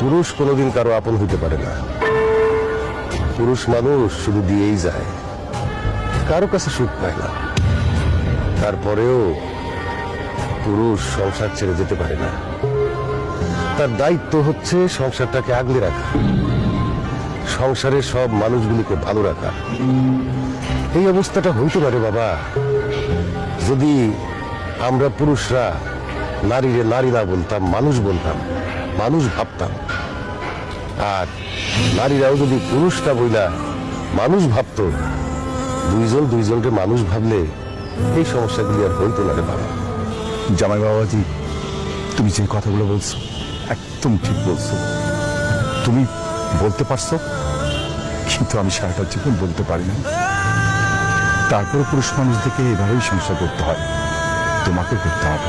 পুরুষ কোনোদিন কারো আপন হইতে পারে না। পুরুষ মানুষ শুধু দিয়েই যায়, কারো কাছে সুখ পায় না। তারপরেও পুরুষ সংসার ছেড়ে যেতে পারে না। তার দায়িত্ব হচ্ছে সংসারটাকে আগলে রাখা, সংসারের সব মানুষগুলিকে ভালো রাখা। এই অবস্থাটা হইতে পারে বাবা যদি আমরা পুরুষরা নারীরে নারী না বলতাম, মানুষ বলতাম, মানুষ ভাবতাম। আর নারীরাও যদি পুরুষটা বইলা মানুষ ভাবত, দুইজন দুইজনকে মানুষ ভাবলে এই সমস্যাগুলি আর হইতো না রে বাবা। জামাই বাবাজি, তুমি যে কথাগুলো বলছো একদম ঠিক বলছো। তুমি বলতে পারছো, কিন্তু আমি সারাটা জীবন বলতে পারি না। তারপরে পুরুষ মানুষদেরকে এভাবেই সংসার করতে হয়, তোমাকে করতে হবে।